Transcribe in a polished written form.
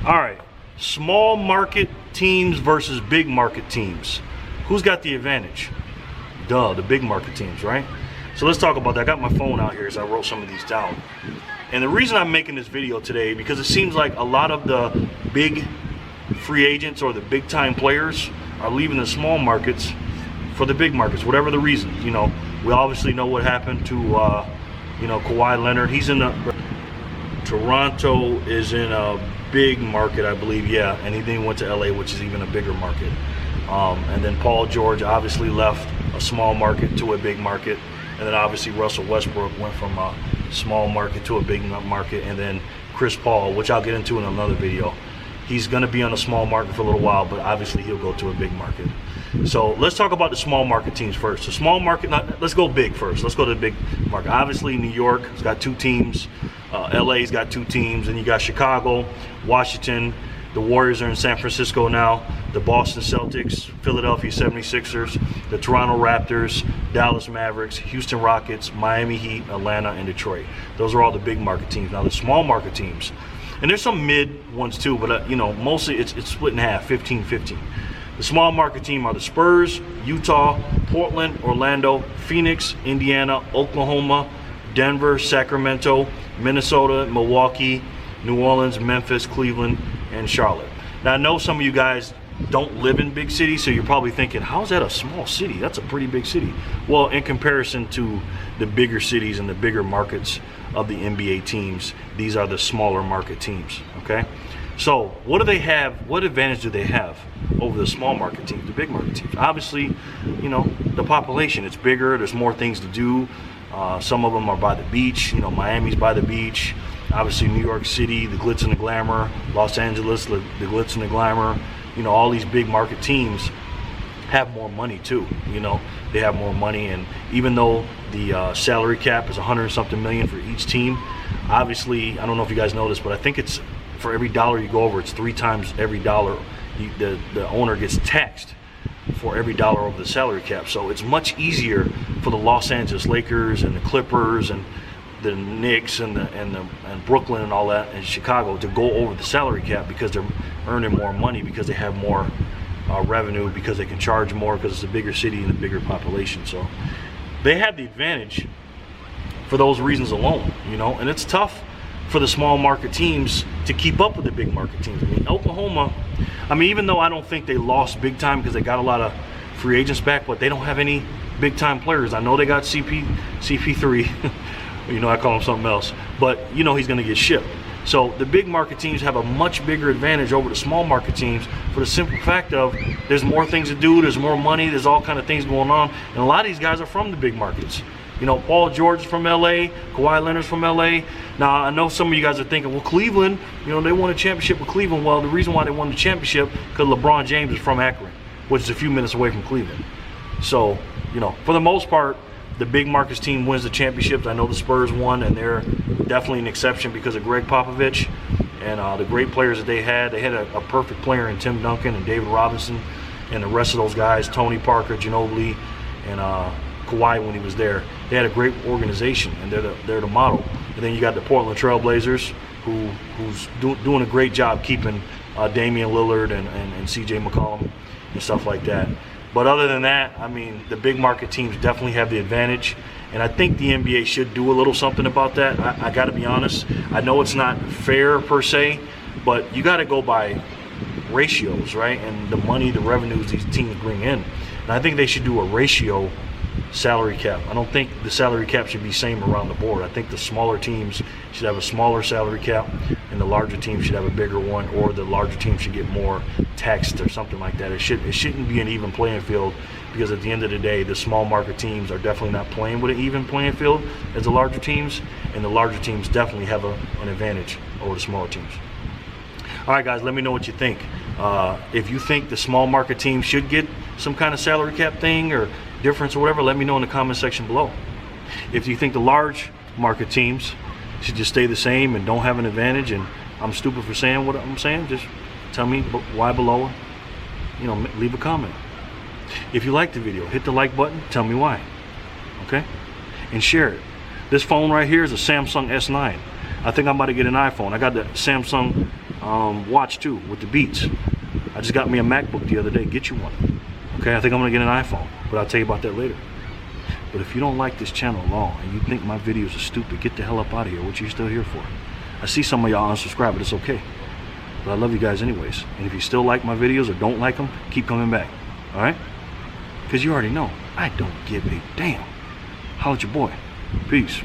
All right, small market teams versus big market teams. Who's got the advantage? Duh, the big market teams, right? So let's talk about that. I got my phone out here as I wrote some of these down. And the reason I'm making this video today, because it seems like a lot of the big free agents or the big time players are leaving the small markets for the big markets, whatever the reason. You know, we obviously know what happened to, you know, Kawhi Leonard. He's in Toronto is in a big market, I believe, yeah. And he then went to LA, which is even a bigger market. And then Paul George obviously left a small market to a big market. And then obviously Russell Westbrook went from a small market to a big market. And then Chris Paul, which I'll get into in another video, he's going to be on a small market for a little while, but obviously he'll go to a big market. So let's talk about the small market teams first. The small market, let's go big first. Let's go to the big market. Obviously New York has got 2 teams. LA's got 2 teams. And you got Chicago, Washington. The Warriors are in San Francisco now. The Boston Celtics, Philadelphia 76ers, the Toronto Raptors, Dallas Mavericks, Houston Rockets, Miami Heat, Atlanta, and Detroit. Those are all the big market teams. Now the small market teams, and there's some mid ones too, but you know, mostly it's split in half, 15-15. The small market team are the Spurs, Utah, Portland, Orlando, Phoenix, Indiana, Oklahoma, Denver, Sacramento, Minnesota, Milwaukee, New Orleans, Memphis, Cleveland, and Charlotte. Now I know some of you guys don't live in big cities, so you're probably thinking, how's that a small city? That's a pretty big city. Well, in comparison to the bigger cities and the bigger markets of the NBA teams, these are the smaller market teams, okay? So what do they have, what advantage do they have over the small market teams, the big market teams? Obviously, you know, the population, it's bigger, there's more things to do. Some of them are by the beach, you know, Miami's by the beach. Obviously New York City, the glitz and the glamour, Los Angeles, the glitz and the glamour. You know, all these big market teams have more money too. You know, they have more money, and even though the salary cap is $100-something million for each team, obviously, I don't know if you guys know this, but I think it's for every dollar you go over, it's 3 times every dollar the owner gets taxed for every dollar over the salary cap. So it's much easier for the Los Angeles Lakers and the Clippers and the Knicks and Brooklyn and all that, and Chicago to go over the salary cap because they're earning more money, because they have more revenue, because they can charge more, because it's a bigger city and a bigger population. So they have the advantage for those reasons alone, you know. And it's tough for the small market teams to keep up with the big market teams. I mean, Oklahoma, I mean, even though I don't think they lost big time because they got a lot of free agents back, but they don't have any big time players. I know they got CP3 you know, I call him something else, but you know he's going to get shipped. So the big market teams have a much bigger advantage over the small market teams for the simple fact of there's more things to do, there's more money, there's all kind of things going on, and a lot of these guys are from the big markets. You know, Paul George is from LA, Kawhi Leonard's from LA. Now I know some of you guys are thinking, well, Cleveland, you know, they won a championship with Cleveland. Well, the reason why they won the championship because LeBron James is from Akron, which is a few minutes away from Cleveland. So, you know, for the most part, the big markets team wins the championships. I know the Spurs won, and they're definitely an exception because of Greg Popovich and the great players that they had. They had a perfect player in Tim Duncan and David Robinson and the rest of those guys, Tony Parker, Ginobili, and Kawhi when he was there. They had a great organization, and they're the model. And then you got the Portland Trail Blazers, who's doing a great job keeping Damian Lillard and CJ McCollum and stuff like that. But other than that, I mean, the big market teams definitely have the advantage, and I think the NBA should do a little something about that. I got to be honest. I know it's not fair per se, but you got to go by ratios, right? And the money, the revenues these teams bring in. And I think they should do a ratio salary cap. I don't think the salary cap should be same around the board. I think the smaller teams should have a smaller salary cap and the larger teams should have a bigger one, or the larger teams should get more taxed or something like that. It shouldn't be an even playing field, because at the end of the day, the small market teams are definitely not playing with an even playing field as the larger teams, and the larger teams definitely have an advantage over the smaller teams. All right, guys, let me know what you think. If you think the small market team should get some kind of salary cap thing or difference or whatever, let me know in the comment section below. If you think the large market teams should just stay the same and don't have an advantage, and I'm stupid for saying what I'm saying, just tell me why below. You know, leave a comment. If you like the video, hit the like button, tell me why, okay? And share it. This phone right here is a Samsung S9. I think I'm about to get an iPhone. I got the Samsung watch too with the Beats. I just got me a MacBook the other day. Get you one. Okay, I think I'm gonna get an iPhone, but I'll tell you about that later. But if you don't like this channel at all and you think my videos are stupid, get the hell up out of here. What you still here for? I see some of y'all unsubscribe, but it's okay. But I love you guys anyways. And if you still like my videos or don't like them, keep coming back. All right? Because you already know, I don't give a damn. Holla at your boy. Peace.